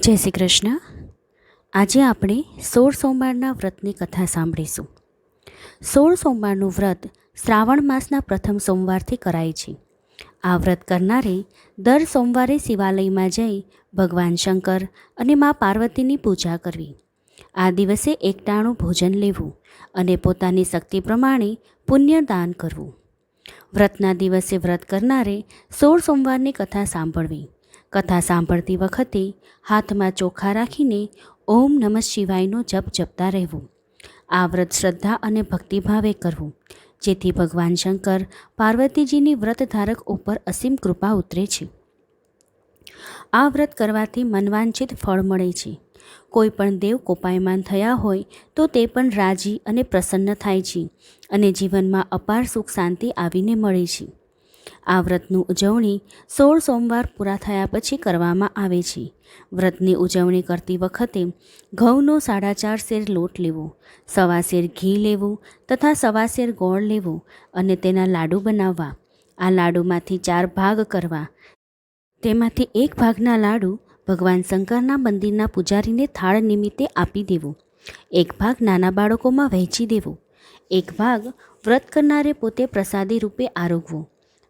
જય શ્રી કૃષ્ણ. આજે આપણે 16 સોમવારના વ્રતની કથા સાંભળીશું. 16 સોમવારનું વ્રત શ્રાવણ માસના પ્રથમ સોમવારથી કરાય છે. આ વ્રત કરનારે દર સોમવારે શિવાલયમાં જઈ ભગવાન શંકર અને મા પાર્વતીની પૂજા કરવી. આ દિવસે એકટાણું ભોજન લેવું અને પોતાની શક્તિ પ્રમાણે પુણ્ય દાન કરવું. વ્રતના દિવસે વ્રત કરનારે 16 સોમવારની કથા સાંભળવી. કથા સાંભળતી વખતે હાથમાં ચોખા રાખીને ઓમ નમઃ શિવાયનો જપ જપતા રહેવું. આ વ્રત શ્રદ્ધા અને ભક્તિભાવે કરવું, જેથી ભગવાન શંકર પાર્વતીજીની વ્રતધારક ઉપર અસીમ કૃપા ઉતરે છે. આ વ્રત કરવાથી મનવાંછિત ફળ મળે છે. કોઈ પણ દેવ કોપાયમાન થયા હોય તો તે પણ રાજી અને પ્રસન્ન થાય છે અને જીવનમાં અપાર સુખ શાંતિ આવીને મળે છે. આ વ્રતનું ઉજવણી 16 સોમવાર પૂરા થયા પછી કરવામાં આવે છે. વ્રતની ઉજવણી કરતી વખતે ઘઉંનો 4.5 શેર લોટ લેવો, 1.25 શેર ઘી લેવું તથા 1.25 શેર ગોળ લેવો અને તેના લાડુ બનાવવા. આ લાડુમાંથી 4 ભાગ કરવા. તેમાંથી એક ભાગના લાડુ ભગવાન શંકરના મંદિરના પૂજારીને થાળ નિમિત્તે આપી દેવું. એક ભાગ નાના બાળકોમાં વહેંચી દેવો. એક ભાગ વ્રત કરનારે પોતે પ્રસાદી રૂપે આરોગવો.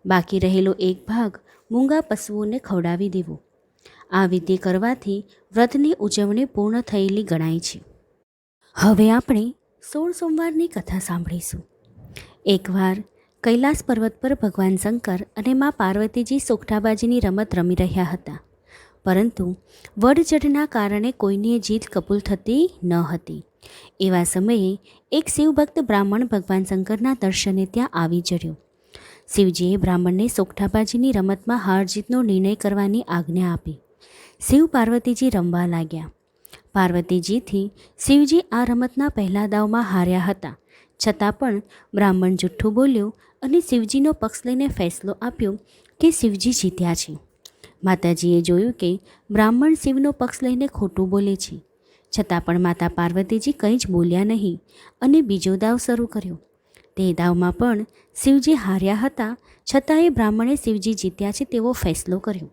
બાકી રહેલો એક ભાગ મૂંગા પશુઓને ખવડાવી દેવો. આ વિધિ કરવાથી વ્રતની ઉજવણી પૂર્ણ થયેલી ગણાય છે. હવે આપણે 16 સોમવારની કથા સાંભળીશું. એકવાર કૈલાસ પર્વત પર ભગવાન શંકર અને મા પાર્વતીજી સોગઠાબાજીની રમત રમી રહ્યા હતા, પરંતુ વડજડના કારણે કોઈની જીત કબૂલ થતી ન હતી. એવા સમયે એક શિવભક્ત બ્રાહ્મણ ભગવાન શંકરના દર્શને ત્યાં આવી ચડ્યો. શિવજીએ બ્રાહ્મણને સોગઠાબાજીની રમતમાં હાર જીતનો નિર્ણય કરવાની આજ્ઞા આપી. શિવ પાર્વતીજી રમવા લાગ્યા. પાર્વતીજીથી શિવજી આ રમતના પહેલા દાવમાં હાર્યા હતા, છતાં પણ બ્રાહ્મણ જુઠ્ઠું બોલ્યો અને શિવજીનો પક્ષ લઈને ફેસલો આપ્યો કે શિવજી જીત્યા છે. માતાજીએ જોયું કે બ્રાહ્મણ શિવનો પક્ષ લઈને ખોટું બોલે છે, છતાં પણ માતા પાર્વતીજી કંઈ જ બોલ્યા નહીં અને બીજો દાવ શરૂ કર્યો. તે દાવમાં પણ શિવજી હાર્યા હતા, છતાં એ બ્રાહ્મણે શિવજી જીત્યા છે તેવો ફેસલો કર્યો.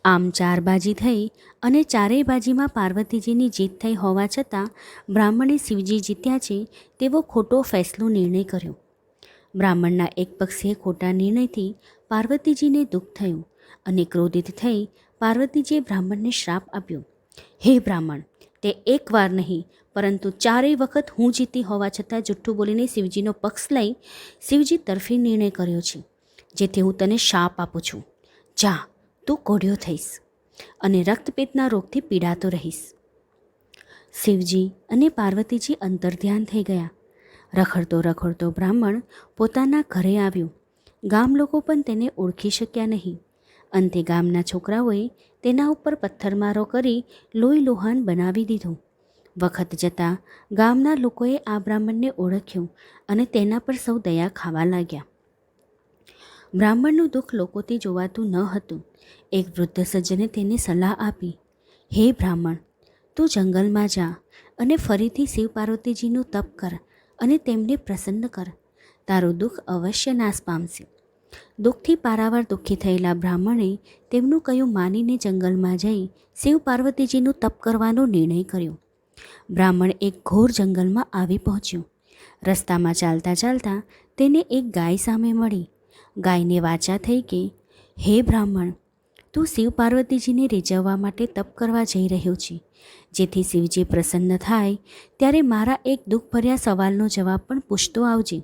આમ 4 બાજી થઈ અને ચારેય બાજીમાં પાર્વતીજીની જીત થઈ હોવા છતાં બ્રાહ્મણે શિવજી જીત્યા છે તેવો ખોટો ફેસલો નિર્ણય કર્યો. બ્રાહ્મણના એક પક્ષીય ખોટા નિર્ણયથી પાર્વતીજીને દુઃખ થયું અને ક્રોધિત થઈ પાર્વતીજીએ બ્રાહ્મણને શ્રાપ આપ્યો. હે બ્રાહ્મણ, તે એકવાર નહીં પરંતુ 4 વખત હું જીતી હોવા છતાં જુઠ્ઠું બોલીને શિવજીનો પક્ષ લઈ શિવજી તરફી નિર્ણય કર્યો છે, જેથી હું તને શાપ આપું છું. જા, તું કોઢિયો થઈશ અને રક્તપિત્તના રોગથી પીડાતો રહીશ. શિવજી અને પાર્વતીજી અંતર્ધ્યાન થઈ ગયા. રખડતો રખડતો બ્રાહ્મણ પોતાના ઘરે આવ્યો. ગામ લોકો પણ તેને ઓળખી શક્યા નહીં. અંતે ગામના છોકરાઓએ તેના ઉપર પથ્થરમારો કરી લોહી લોહાન બનાવી દીધું. વખત જતાં ગામના લોકોએ આ બ્રાહ્મણને ઓળખ્યો અને તેના પર સૌ દયા ખાવા લાગ્યા. બ્રાહ્મણનું દુઃખ લોકોથી જોવાતું ન હતું. એક વૃદ્ધ સજ્જને તેને સલાહ આપી, હે બ્રાહ્મણ, તું જંગલમાં જા અને ફરીથી શિવ પાર્વતીજીનું તપ કર અને તેમને પ્રસન્ન કર. તારું દુઃખ અવશ્ય નાશ પામશે. દુઃખથી પારાવાર દુઃખી થયેલા બ્રાહ્મણે તેમનું કહ્યું માનીને જંગલમાં જઈ શિવ પાર્વતીજીનું તપ કરવાનો નિર્ણય કર્યો. બ્રાહ્મણ એક ઘોર જંગલમાં આવી પહોંચ્યો. રસ્તામાં ચાલતા ચાલતા તેને એક ગાય સામે મળી. ગાયને વાચા થઈ કે, હે બ્રાહ્મણ, તું શિવ પાર્વતીજીને રીઝવવા માટે તપ કરવા જઈ રહ્યો છે. જેથી શિવજી પ્રસન્ન થાય ત્યારે મારા એક દુઃખભર્યા સવાલનો જવાબ પણ પૂછતો આવજે,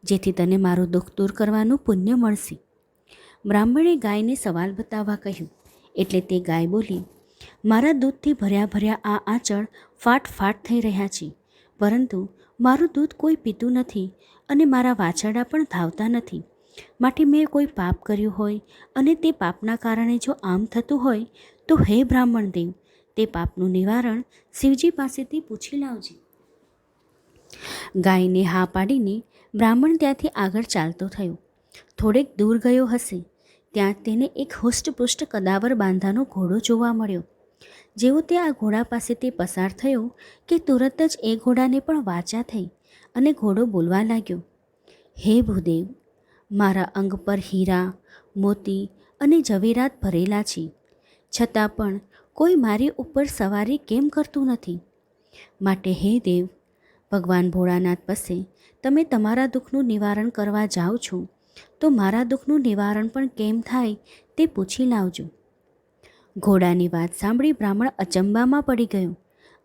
જેથી તને મારું દુઃખ દૂર કરવાનું પુણ્ય મળશે. બ્રાહ્મણે ગાયને સવાલ બતાવવા કહ્યું એટલે તે ગાય બોલી, મારા દૂધથી ભર્યા આ આંચળ ફાટ ફાટ થઈ રહ્યા છે, પરંતુ મારું દૂધ કોઈ પીતું નથી અને મારા વાછરડા પણ ધાવતા નથી. માટે મેં કોઈ પાપ કર્યું હોય અને તે પાપના કારણે જો આમ થતું હોય તો હે બ્રાહ્મણ દેવ, તે પાપનું નિવારણ શિવજી પાસેથી પૂછી લાવજે. ગાયને હા પાડીને બ્રાહ્મણ ત્યાંથી આગળ ચાલતો થયો. થોડેક દૂર ગયો હશે ત્યાં તેને એક હુષ્ટપુષ્ટ કદાવર બાંધાનો ઘોડો જોવા મળ્યો. જેવો તે આ ઘોડા પાસેથી પસાર થયો કે તુરત જ એ ઘોડાને પણ વાચા થઈ અને ઘોડો બોલવા લાગ્યો, હે ભૂદેવ, મારા અંગ પર હીરા, મોતી અને ઝવેરાત ભરેલા છે. છતાં પણ કોઈ મારી ઉપર સવારી કેમ કરતું નથી? માટે હે દેવ, ભગવાન ભોળાનાથ પાસે તમે તમારા દુઃખનું નિવારણ કરવા જાઓ છો તો મારા દુઃખનું નિવારણ પણ કેમ થાય તે પૂછી લાવજો. ઘોડાની વાત સાંભળી બ્રાહ્મણ અચંબામાં પડી ગયો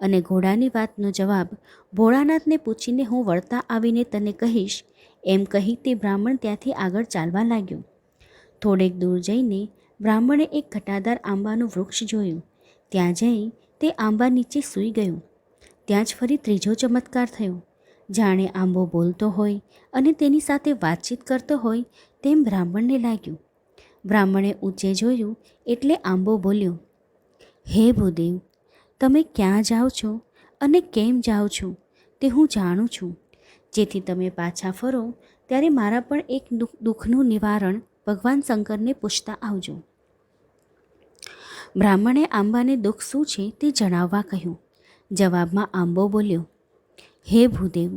અને ઘોડાની વાતનો જવાબ ભોળાનાથને પૂછીને હું વળતા આવીને તને કહીશ એમ કહી તે બ્રાહ્મણ ત્યાંથી આગળ ચાલવા લાગ્યો. થોડેક દૂર જઈને બ્રાહ્મણે એક ઘટાદાર આંબાનું વૃક્ષ જોયું. ત્યાં જઈ તે આંબા નીચે સૂઈ ગયો. ત્યાં જ ફરી ત્રીજો ચમત્કાર થયો. જાણે આંબો બોલતો હોય અને તેની સાથે વાતચીત કરતો હોય તેમ બ્રાહ્મણને લાગ્યું. બ્રાહ્મણે ઊંચે જોયું એટલે આંબો બોલ્યો, હે ભૂદેવ, તમે ક્યાં જાઓ છો અને કેમ જાઓ છો તે હું જાણું છું. જેથી તમે પાછા ફરો ત્યારે મારા પણ એક દુઃખનું નિવારણ ભગવાન શંકરને પૂછતા આવજો. બ્રાહ્મણે આંબાને દુઃખ શું છે તે જણાવવા કહ્યું. જવાબમાં આંબો બોલ્યો, હે ભૂદેવ,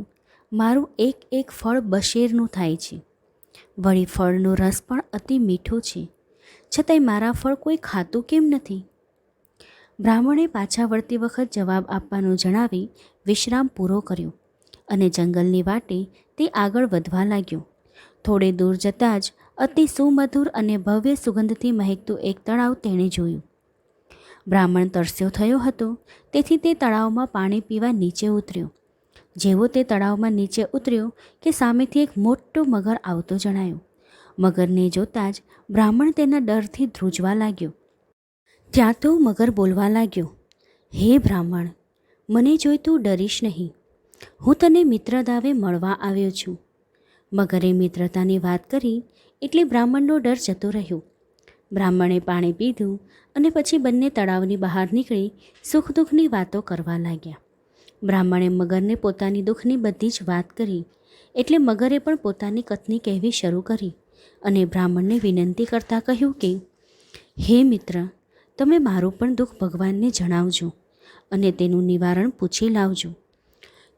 મારું એક એક ફળ બશેરનું થાય છે. વળી ફળનો રસ પણ અતિ મીઠો છે, છતાંય મારા ફળ કોઈ ખાતું કેમ નથી? બ્રાહ્મણે પાછા વળતી વખત જવાબ આપવાનું જણાવી વિશ્રામ પૂરો કર્યો અને જંગલની વાટે તે આગળ વધવા લાગ્યો. થોડે દૂર જતાં જ અતિ સુમધુર અને ભવ્ય સુગંધથી મહેકતું એક તળાવ તેણે જોયું. બ્રાહ્મણ તરસ્યો થયો હતો, તેથી તે તળાવમાં પાણી પીવા નીચે ઉતર્યો. જેવો તે તળાવમાં નીચે ઉતર્યો કે સામેથી એક મોટો મગર આવતો જણાયો. મગરને જોતાં જ બ્રાહ્મણ તેના ડરથી ધ્રુજવા લાગ્યો. ત્યાં તો મગર બોલવા લાગ્યો, હે બ્રાહ્મણ, મને જોઈ તું ડરીશ નહીં. હું તને મિત્ર દાવે મળવા આવ્યો છું. મગરે મિત્રતાની વાત કરી એટલે બ્રાહ્મણનો ડર જતો રહ્યો. બ્રાહ્મણે પાણી પીધું અને પછી બંને તળાવની બહાર નીકળી સુખ દુઃખની વાતો કરવા લાગ્યા. બ્રાહ્મણે મગરને પોતાની દુઃખની બધી જ વાત કરી એટલે મગરે પણ પોતાની કથની કહેવી શરૂ કરી અને બ્રાહ્મણને વિનંતી કરતાં કહ્યું કે, હે મિત્ર, તમે મારું પણ દુઃખ ભગવાનને જણાવજો અને તેનું નિવારણ પૂછી લાવજો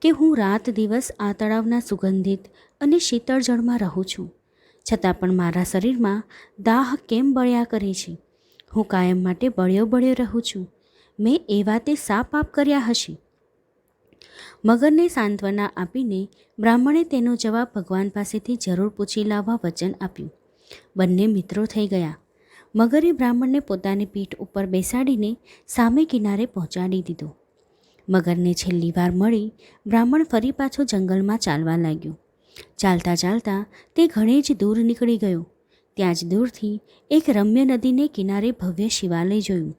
કે હું રાત દિવસ આ તળાવના સુગંધિત અને શીતળ જળમાં રહું છું, છતાં પણ મારા શરીરમાં દાહ કેમ બળ્યા કરે છે? હું કાયમ માટે બળ્યો રહું છું. મેં એ વાતે શા પાપ કર્યા હશે? મગરને સાંત્વના આપીને બ્રાહ્મણે તેનો જવાબ ભગવાન પાસેથી જરૂર પૂછી લાવવા વચન આપ્યું. બંને મિત્રો થઈ ગયા. મગરે બ્રાહ્મણને પોતાની પીઠ ઉપર બેસાડીને સામે કિનારે પહોંચાડી દીધો. મગરને છેલ્લી વાર મળી બ્રાહ્મણ ફરી પાછો જંગલમાં ચાલવા લાગ્યો. ચાલતા ચાલતા તે ઘણે જ દૂર નીકળી ગયો. ત્યાં જ દૂરથી એક રમ્ય નદીને કિનારે ભવ્ય શિવાલય જોયું.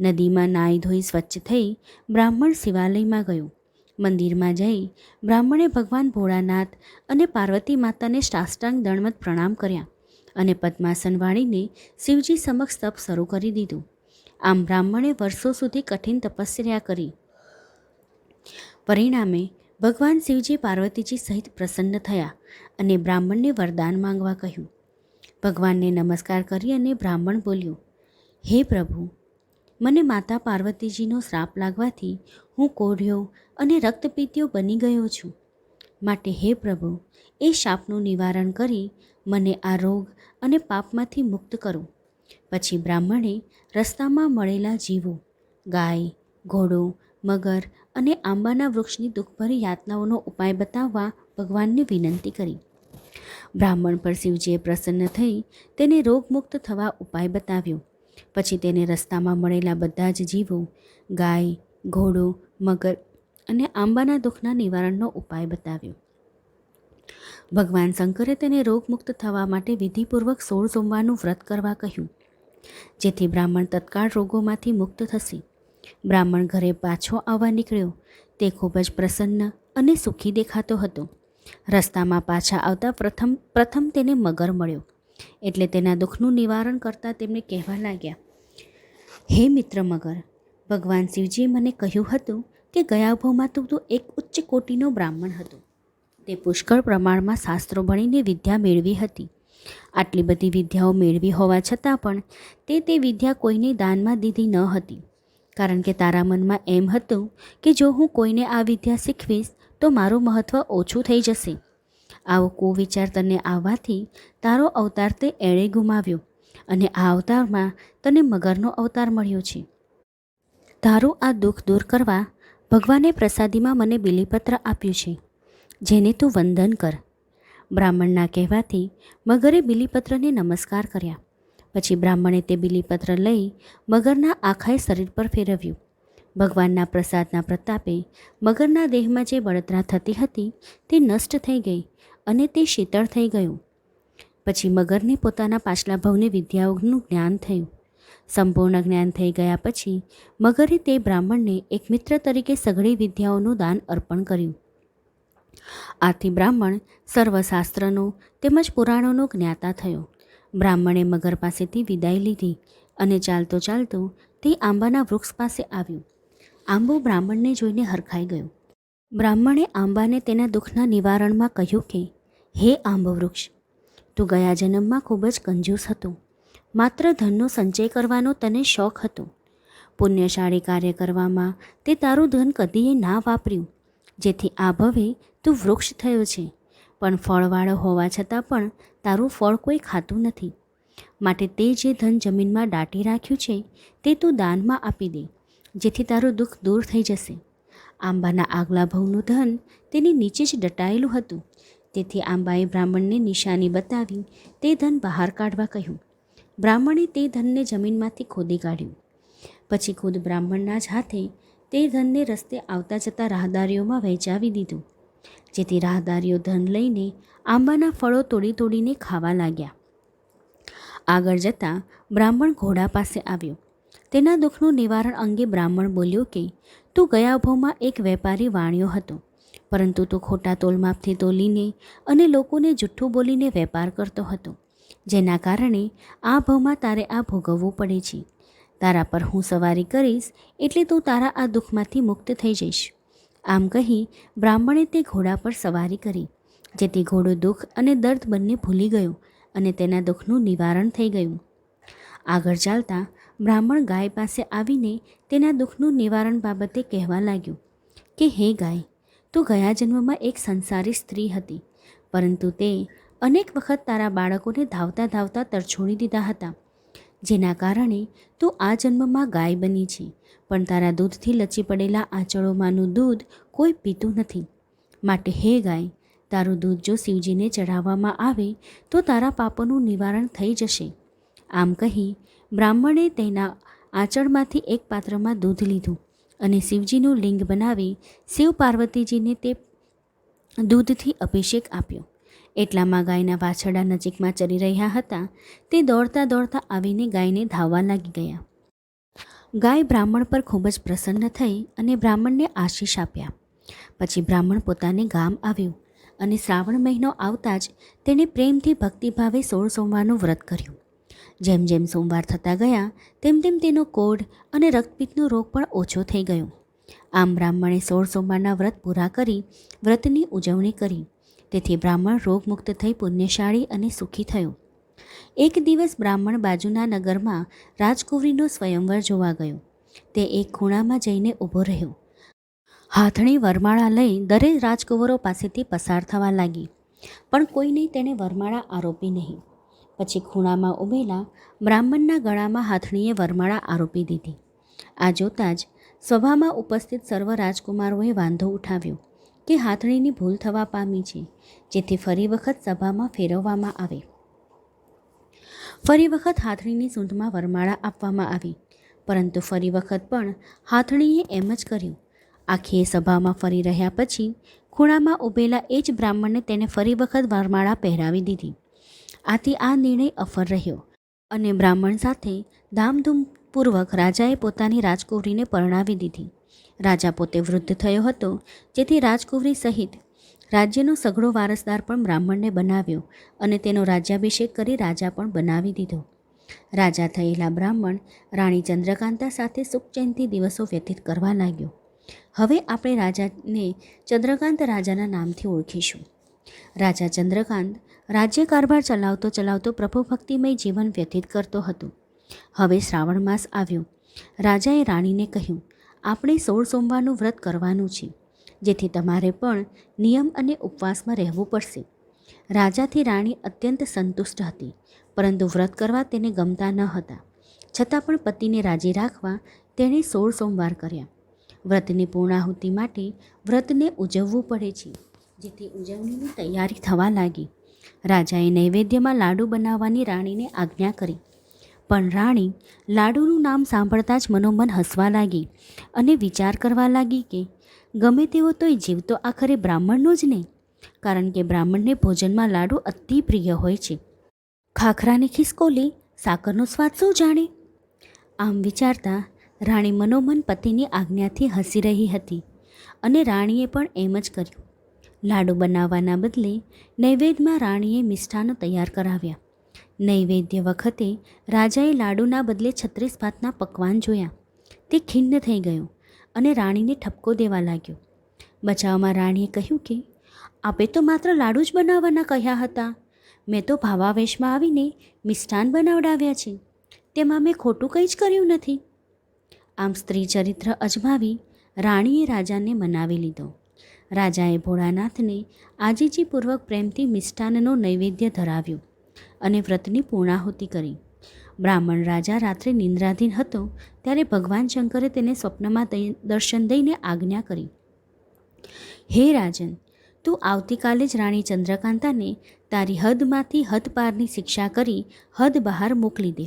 નદીમાં નાહી ધોઈ સ્વચ્છ થઈ બ્રાહ્મણ શિવાલયમાં ગયો. મંદિરમાં જઈ બ્રાહ્મણે ભગવાન ભોળાનાથ અને પાર્વતી માતાને સાષ્ટાંગ દંડવત પ્રણામ કર્યા અને પદ્માસન વાળીને શિવજી સમક્ષ તપ શરૂ કરી દીધું. આમ બ્રાહ્મણે વર્ષો સુધી કઠિન તપસ્યા કરી. પરિણામે ભગવાન શિવજી પાર્વતીજી સહિત પ્રસન્ન થયા અને બ્રાહ્મણને વરદાન માંગવા કહ્યું. ભગવાનને નમસ્કાર કરી અને બ્રાહ્મણ બોલ્યો, હે પ્રભુ, મને માતા પાર્વતીજીનો શ્રાપ લાગવાથી હું કોઢિયો અને રક્તપીતિયો બની ગયો છું. માટે હે પ્રભુ, એ શાપનું નિવારણ કરી મને આ રોગ અને પાપમાંથી મુક્ત કરો. પછી બ્રાહ્મણે રસ્તામાં મળેલા જીવો, ગાય, ઘોડો, મગર અને આંબાના વૃક્ષની દુઃખભરી યાતનાઓનો ઉપાય બતાવવા ભગવાનને વિનંતી કરી. બ્રાહ્મણ પર શિવજીએ પ્રસન્ન થઈ તેને રોગમુક્ત થવા ઉપાય બતાવ્યો. પછી તેને રસ્તામાં મળેલા બધા જ જીવો, ગાય, ઘોડો, મગર અને આંબાના દુઃખના નિવારણનો ઉપાય બતાવ્યો. ભગવાન શંકરે તેને રોગમુક્ત થવા માટે વિધિપૂર્વક 16 સોમવારનું વ્રત કરવા કહ્યું, જેથી બ્રાહ્મણ તત્કાળ રોગોમાંથી મુક્ત થશે. બ્રાહ્મણ ઘરે પાછો આવવા નીકળ્યો. તે ખૂબ જ પ્રસન્ન અને સુખી દેખાતો હતો. રસ્તામાં પાછા આવતા પ્રથમ તેને મગર મળ્યો એટલે તેના દુઃખનું નિવારણ કરતાં તેમને કહેવા લાગ્યા, હે મિત્ર મગર, ભગવાન શિવજીએ મને કહ્યું હતું કે ગયા ભાવમાં તું એક ઉચ્ચ કોટીનો બ્રાહ્મણ હતો. તે પુષ્કળ પ્રમાણમાં શાસ્ત્રો ભણીને વિદ્યા મેળવી હતી. આટલી બધી વિદ્યાઓ મેળવી હોવા છતાં પણ તે વિદ્યા કોઈને દાનમાં દીધી ન હતી, કારણ કે તારા મનમાં એમ હતું કે જો હું કોઈને આ વિદ્યા શીખવીશ તો મારું મહત્ત્વ ઓછું થઈ જશે. આવો કુવિચાર તને આવવાથી તારો અવતાર તે એળે ગુમાવ્યો અને આ અવતારમાં તને મગરનો અવતાર મળ્યો છે. તારું આ દુઃખ દૂર કરવા ભગવાને પ્રસાદીમાં મને બીલીપત્ર આપ્યું છે, જેને તું વંદન કર. બ્રાહ્મણના કહેવાથી મગરે બીલીપત્રને નમસ્કાર કર્યા. પછી બ્રાહ્મણે તે બીલીપત્ર લઈ મગરના આખાય શરીર પર ફેરવ્યું. ભગવાનના પ્રસાદના પ્રતાપે મગરના દેહમાં જે બળતરા થતી હતી તે નષ્ટ થઈ ગઈ અને તે શીતળ થઈ ગયું. પછી મગરને પોતાના પાછલા ભવની વિદ્યાઓનું જ્ઞાન થયું. સંપૂર્ણ જ્ઞાન થઈ ગયા પછી મગરે તે બ્રાહ્મણને એક મિત્ર તરીકે સઘળી વિદ્યાઓનું દાન અર્પણ કર્યું. આથી બ્રાહ્મણ સર્વશાસ્ત્રનો તેમજ પુરાણોનો જ્ઞાતા થયો. બ્રાહ્મણે મગર પાસેથી વિદાય લીધી અને ચાલતો ચાલતો તે આંબાના વૃક્ષ પાસે આવ્યું. આંબો બ્રાહ્મણને જોઈને હરખાઈ ગયો. બ્રાહ્મણે આંબાને તેના દુઃખના નિવારણમાં કહ્યું કે, હે આંબ વૃક્ષ, તું ગયા જન્મમાં ખૂબ જ કંજૂસ હતો. માત્ર ધનનો સંચય કરવાનો તને શોખ હતો. પુણ્યશાળી કાર્ય કરવામાં તે તારું ધન કદીએ ના વાપર્યું, જેથી આ ભવે તું વૃક્ષ થયો છે. પણ ફળવાળો હોવા છતાં પણ તારું ફળ કોઈ ખાતું નથી. માટે તે જે ધન જમીનમાં દાટી રાખ્યું છે તે તું દાનમાં આપી દે, જેથી તારું દુઃખ દૂર થઈ જશે. આંબાના આગલા ભવનું ધન તેની નીચે જ દટાયેલું હતું. તેથી આંબાએ બ્રાહ્મણને નિશાની બતાવી તે ધન બહાર કાઢવા કહ્યું. બ્રાહ્મણે તે ધનને જમીનમાંથી ખોદી કાઢ્યું. પછી ખુદ બ્રાહ્મણના જ હાથે તે ધનને રસ્તે આવતા જતા રાહદારીઓમાં વહેંચાવી દીધું, જેથી રાહદારીઓ ધન લઈને આંબાના ફળો તોડી તોડીને ખાવા લાગ્યા. આગળ જતાં બ્રાહ્મણ ઘોડા પાસે આવ્યો. તેના દુઃખનું નિવારણ અંગે બ્રાહ્મણ બોલ્યો કે, તું ગયા ભવમાં એક વેપારી વાણિયો હતો, પરંતુ તું ખોટા તોલમાપથી તોલીને અને લોકોને જુઠ્ઠું બોલીને વેપાર કરતો હતો, જેના કારણે આ ભવમાં તારે આ ભોગવવું પડે છે. તારા પર હું સવારી કરીશ એટલે તું તારા આ દુઃખમાંથી મુક્ત થઈ જઈશ. આમ કહી બ્રાહ્મણે તે ઘોડા પર સવારી કરી, જેથી ઘોડો દુઃખ અને દર્દ બંને ભૂલી ગયો અને તેના દુઃખનું નિવારણ થઈ ગયું. આગળ ચાલતા બ્રાહ્મણ ગાય પાસે આવીને તેના દુઃખનું નિવારણ બાબતે કહેવા લાગ્યું કે, હે ગાય, તું ગયા જન્મમાં એક સંસારી સ્ત્રી હતી, પરંતુ તે અનેક વખત તારા બાળકોને ધાવતા ધાવતા તરછોડી દીધા હતા, જેના કારણે તું આ જન્મમાં ગાય બની છે. પણ તારા દૂધથી લચી પડેલા આંચળોમાંનું દૂધ કોઈ પીતું નથી. માટે હે ગાય, તારું દૂધ જો શિવજીને ચઢાવવામાં આવે તો તારા પાપોનું નિવારણ થઈ જશે. આમ કહી બ્રાહ્મણે તેના આંચળમાંથી એક પાત્રમાં દૂધ લીધું અને શિવજીનું લિંગ બનાવી શિવ પાર્વતીજીને તે દૂધથી અભિષેક આપ્યો. એટલામાં ગાયના વાછરડા નજીકમાં ચરી રહ્યા હતા. તે દોડતા દોડતા આવીને ગાયને ધાવવા લાગી ગયા. ગાય બ્રાહ્મણ પર ખૂબ જ પ્રસન્ન થઈ અને બ્રાહ્મણને આશીષ આપ્યા. પછી બ્રાહ્મણ પોતાને ગામ આવ્યું અને શ્રાવણ મહિનો આવતા જ તેણે પ્રેમથી ભક્તિભાવે 16 સોમવારનું વ્રત કર્યું. જેમ જેમ સોમવાર થતા ગયા તેમ તેમ તેનો કોઢ અને રક્તપિત્તનો રોગ પણ ઓછો થઈ ગયો. આમ બ્રાહ્મણે 16 સોમવારના વ્રત પૂરા કરી વ્રતની ઉજવણી કરી. તેથી બ્રાહ્મણ રોગમુક્ત થઈ પુણ્યશાળી અને સુખી થયો. એક દિવસ બ્રાહ્મણ બાજુના નગરમાં રાજકુંવરીનો સ્વયંવર જોવા ગયો. તે એક ખૂણામાં જઈને ઊભો રહ્યો. હાથણી વરમાળા લઈ દરેક રાજકુંવરો પાસેથી પસાર થવા લાગી, પણ કોઈને તેણે વરમાળા આરોપી નહીં. પછી ખૂણામાં ઊભેલા બ્રાહ્મણના ગળામાં હાથણીએ વરમાળા આરોપી દીધી. આ જોતાં જ સભામાં ઉપસ્થિત સર્વ રાજકુમારોએ વાંધો ઉઠાવ્યો કે હાથણીની ભૂલ થવા પામી છે, જેથી ફરી વખત સભામાં ફેરવવામાં આવે. ફરી વખત હાથણીની સૂંઢમાં વરમાળા આપવામાં આવી, પરંતુ ફરી વખત પણ હાથણીએ એમ જ કર્યું. આખી સભામાં ફરી રહ્યા પછી ખૂણામાં ઊભેલા એ જ બ્રાહ્મણને તેને ફરી વખત વરમાળા પહેરાવી દીધી. આથી આ નિર્ણય અફર રહ્યો અને બ્રાહ્મણ સાથે ધામધૂમપૂર્વક રાજાએ પોતાની રાજકુંવરીને પરણાવી દીધી. રાજા પોતે વૃદ્ધ થયો હતો, જેથી રાજકુંવરી સહિત રાજ્યનો સઘળો વારસદાર પણ બ્રાહ્મણને બનાવ્યો અને તેનો રાજ્યાભિષેક કરી રાજા પણ બનાવી દીધો. રાજા થયેલા બ્રાહ્મણ રાણી ચંદ્રકાંતા સાથે સુખચેનથી દિવસો વ્યતીત કરવા લાગ્યો. હવે આપણે રાજાને ચંદ્રકાંત રાજાના નામથી ઓળખીશું. રાજા ચંદ્રકાંત રાજ્ય કારભાર ચલાવતો ચલાવતો પ્રભુ ભક્તિમય જીવન વ્યતીત કરતો હતો. હવે શ્રાવણ માસ આવ્યો. રાજાએ રાણીને કહ્યું, આપણે 16 સોમવારનું વ્રત કરવાનું છે, જેથી તમારે પણ નિયમ અને ઉપવાસમાં રહેવું પડશે. રાજાથી રાણી અત્યંત સંતુષ્ટ હતી, પરંતુ વ્રત કરવા તેને ગમતા ન હતા. છતાં પણ પતિને રાજી રાખવા તેણે 16 સોમવાર કર્યા. વ્રતની પૂર્ણાહુતિ માટે વ્રતને ઉજવવું પડે છે, જેથી ઉજવણીની તૈયારી થવા લાગી. રાજાએ નૈવેદ્યમાં લાડુ બનાવવાની રાણીને આજ્ઞા કરી, પણ રાણી લાડુનું નામ સાંભળતા જ મનોમન હસવા લાગી અને વિચાર કરવા લાગી કે ગમે તેવો તોય જીવ તો આખરે બ્રાહ્મણનો જ ને, કારણ કે બ્રાહ્મણને ભોજનમાં લાડુ અતિ પ્રિય હોય છે. ખાખરાને ખિસકોલી સાકરનો સ્વાદ શું જાણે? આમ વિચારતા રાણી મનોમન પતિની આજ્ઞાથી હસી રહી હતી અને રાણીએ પણ એમ જ કર્યું. લાડુ બનાવવાના બદલે નૈવેદ્યમાં રાણીએ મિષ્ટાનો તૈયાર કરાવ્યા. નૈવેદ્ય વખતે રાજાએ લાડુના બદલે 36 ભાતના પકવાન જોયા. તે ખિન્ન થઈ ગયો અને રાણીને ઠપકો દેવા લાગ્યો. બચાવમાં રાણીએ કહ્યું કે આપે તો માત્ર લાડુ જ બનાવવાના કહ્યા હતા. મેં તો ભાવાવેશમાં આવીને મિષ્ટાન બનાવડાવ્યા છે. તેમાં મેં ખોટું કંઈ જ કર્યું નથી. આમ સ્ત્રી ચરિત્ર અજમાવી રાણીએ રાજાને મનાવી લીધો. રાજાએ ભોળાનાથને આજીજીપૂર્વક પ્રેમથી મિષ્ટાનનો નૈવેદ્ય ધરાવ્યો અને વ્રતની પૂર્ણાહુતિ કરી. બ્રાહ્મણ રાજા રાત્રે નિંદ્રાધીન હતો ત્યારે ભગવાન શંકરે તેને સ્વપ્નમાં દર્શન દઈને આજ્ઞા કરી, હે રાજન, તું આવતીકાલે જ રાણી ચંદ્રકાંતાને તારી હદમાંથી હદ પારની શિક્ષા કરી હદ બહાર મોકલી દે.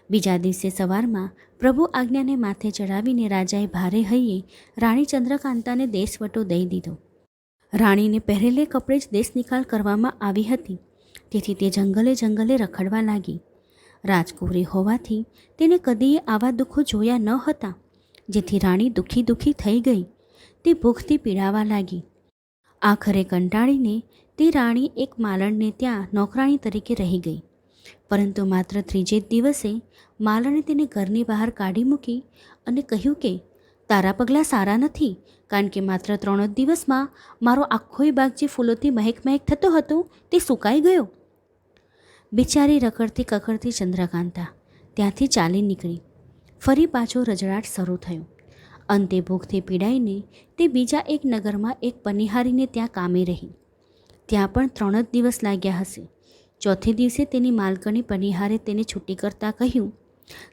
બીજા દિવસે સવારમાં પ્રભુ આજ્ઞાને માથે ચડાવીને રાજાએ ભારે હૈયે રાણી ચંદ્રકાંતાને દેશવટો દઈ દીધો. રાણીને પહેરેલે કપડે જ દેશ નિકાલ કરવામાં આવી હતી, તેથી તે જંગલે જંગલે રખડવા લાગી. રાજકુંવરી હોવાથી તેને કદીએ આવા દુઃખો જોયા ન હતા, જેથી રાણી દુઃખી દુઃખી થઈ ગઈ. તે ભૂખથી પીડાવા લાગી. આખરે કંટાળીને તે રાણી એક માલણને ત્યાં નોકરાણી તરીકે રહી ગઈ. પરંતુ માત્ર ત્રીજે જ દિવસે માલણે તેને ઘરની બહાર કાઢી મૂકી અને કહ્યું કે તારા પગલાં સારા નથી, કારણ કે માત્ર 3 જ દિવસમાં મારો આખોય બાગ જે ફૂલોથી મહેક મહેક થતો હતો તે સુકાઈ ગયો. બિચારી રખડતી કખડતી ચંદ્રકાંતા ત્યાંથી ચાલી નીકળી. ફરી પાછો રજડાટ શરૂ થયો. અંતે ભૂખથી પીડાઈને તે બીજા એક નગરમાં એક પનિહારીને ત્યાં કામે રહી. ત્યાં પણ 3 જ દિવસ લાગ્યા હશે. ચોથે દિવસે તેની માલકણી પનિહારે તેને છૂટી કરતાં કહ્યું,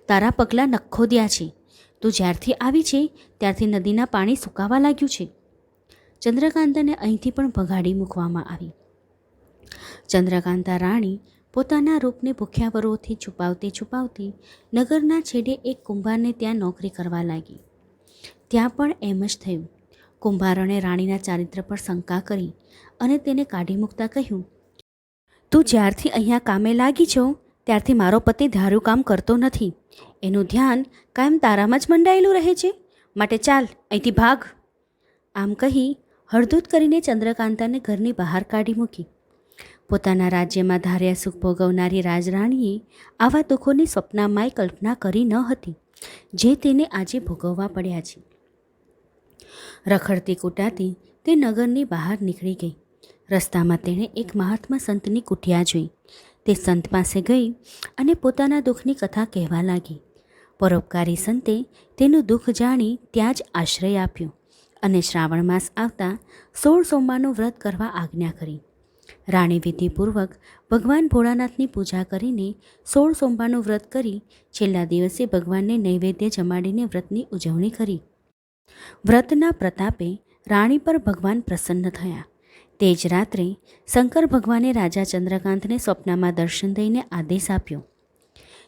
તારા પગલાં નખોદ્યા છે. તું જ્યારથી આવી છે ત્યારથી નદીના પાણી સુકાવા લાગ્યું છે. ચંદ્રકાંતાને અહીંથી પણ ભગાડી મૂકવામાં આવી. ચંદ્રકાંતા રાણી પોતાના રૂપને ભૂખ્યાવરોથી છુપાવતી છુપાવતી નગરના છેડે એક કુંભારને ત્યાં નોકરી કરવા લાગી. ત્યાં પણ એમ જ થયું. કુંભારણે રાણીના ચારિત્ર પર શંકા કરી અને તેને કાઢી મૂકતા કહ્યું, તું જ્યારથી અહીંયા કામે લાગી છો ત્યારથી મારો પતિ ધાર્યું કામ કરતો નથી. એનું ધ્યાન કાયમ તારામાં જ મંડાયેલું રહે છે. માટે ચાલ, અહીંથી ભાગ. આમ કહી હળધૂત કરીને ચંદ્રકાંતાને ઘરની બહાર કાઢી મૂકી. પોતાના રાજ્યમાં ધાર્યા સુખ ભોગવનારી રાજરાણીએ આવા દુઃખોની સ્વપ્નામાંય કલ્પના કરી ન હતી, જે તેને આજે ભોગવવા પડ્યા છે. રખડતી કૂટાતી તે નગરની બહાર નીકળી ગઈ. રસ્તામાં તેણે એક મહાત્મા સંતની કુટિયા જોઈ. તે સંત પાસે ગઈ અને પોતાના દુઃખની કથા કહેવા લાગી. પરોપકારી સંતે તેનું દુઃખ જાણી ત્યાં જ આશ્રય આપ્યો અને શ્રાવણ માસ આવતા 16 સોમવારનું વ્રત કરવા આજ્ઞા કરી. રાણી વિધિપૂર્વક ભગવાન ભોળાનાથની પૂજા કરીને 16 સોમવારનું વ્રત કરી છેલ્લા દિવસે ભગવાનને નૈવેદ્ય જમાડીને વ્રતની ઉજવણી કરી. વ્રતના પ્રતાપે રાણી પર ભગવાન પ્રસન્ન થયા. તે જ રાત્રે શંકર ભગવાને રાજા ચંદ્રકાંતને સ્વપ્નમાં દર્શન દઈને આદેશ આપ્યો,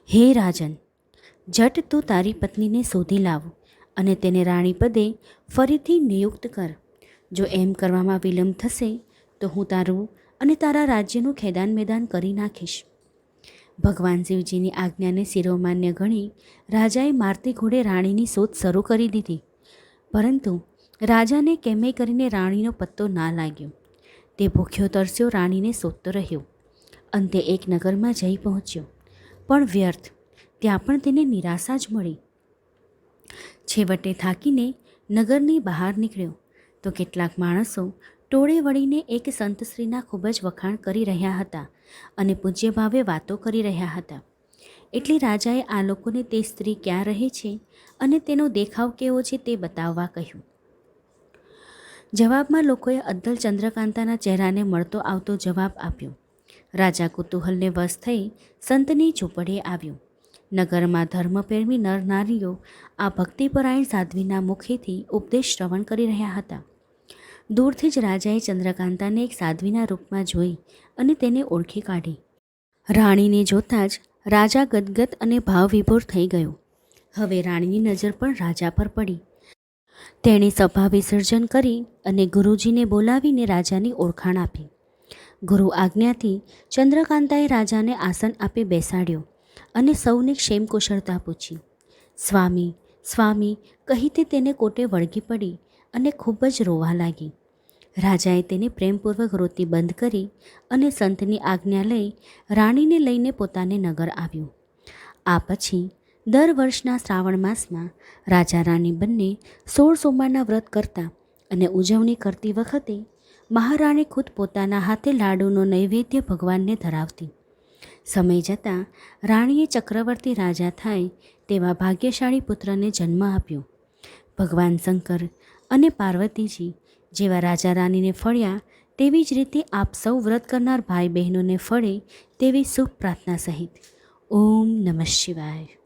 હે રાજન, જટ તું તારી પત્નીને શોધી લાવ અને તેને રાણી પદે ફરીથી નિયુક્ત કર. જો એમ કરવામાં વિલંબ થશે તો હું તારું અને તારા રાજ્યનું ખેદાન મેદાન કરી નાખીશ. ભગવાન શિવજીની આજ્ઞાને શિરોમાન્ય ગણી રાજાએ મારતી ઘોડે રાણીની શોધ શરૂ કરી દીધી. પરંતુ રાજાને કેમે કરીને રાણીનો પત્તો ના લાગ્યો. તે ભૂખ્યો તરસ્યો રાણીને શોધતો રહ્યો. અંતે એક નગરમાં જઈ પહોંચ્યો, પણ વ્યર્થ. ત્યાં પણ તેને નિરાશા જ મળી. છેવટે થાકીને નગરની બહાર નીકળ્યો તો કેટલાક માણસો ટોળે વળીને એક સંતશ્રીના ખૂબ જ વખાણ કરી રહ્યા હતા અને પૂજ્ય ભાવે વાતો કરી રહ્યા હતા. એટલે રાજાએ આ લોકોને તે સ્ત્રી ક્યાં રહે છે અને તેનો દેખાવ કેવો છે તે બતાવવા કહ્યું. જવાબમાં લોકોએ અદ્દલ ચંદ્રકાંતાના ચહેરાને મળતો આવતો જવાબ આપ્યો. રાજા કુતૂહલને વશ થઈ સંતની ઝૂંપડીએ આવ્યો. નગરમાં ધર્મપ્રેમી નર નારીઓ આ ભક્તિપરાયણ સાધ્વીના મુખેથી ઉપદેશ શ્રવણ કરી રહ્યા હતા. દૂરથી જ રાજાએ ચંદ્રકાંતાને એક સાધ્વીના રૂપમાં જોઈ અને તેને ઓળખી કાઢી. રાણીને જોતાં જ રાજા ગદગદ અને ભાવવિભોર થઈ ગયો. હવે રાણીની નજર પણ રાજા પર પડી. તેણે સભા વિસર્જન કરી અને ગુરુજીને બોલાવીને રાજાની ઓળખાણ આપી. ગુરુ આજ્ઞાથી ચંદ્રકાંતાએ રાજાને આસન આપી બેસાડ્યો અને સૌને ક્ષેમ કુશળતા પૂછી. સ્વામી સ્વામી કહી તે તેને કોટે વળગી પડી અને ખૂબ જ રોવા લાગી. રાજાએ તેને પ્રેમપૂર્વક રોતી બંધ કરી અને સંતની આજ્ઞા લઈ રાણીને લઈને પોતાને નગર આવ્યો. આ પછી દર વર્ષના શ્રાવણ માસમાં રાજા રાણી બંને 16 સોમવારના વ્રત કરતા અને ઉજવણી કરતી વખતે મહારાણી ખુદ પોતાના હાથે લાડુનો નૈવેદ્ય ભગવાનને ધરાવતી. સમય જતાં રાણીએ ચક્રવર્તી રાજા થાય તેવા ભાગ્યશાળી પુત્રને જન્મ આપ્યો. ભગવાન શંકર અને પાર્વતીજી જેવા રાજા રાણીને ફળ્યા તેવી જ રીતે આપ સૌ વ્રત કરનાર ભાઈ બહેનોને ફળે તેવી શુભ પ્રાર્થના સહિત. ઓમ નમઃ શિવાય.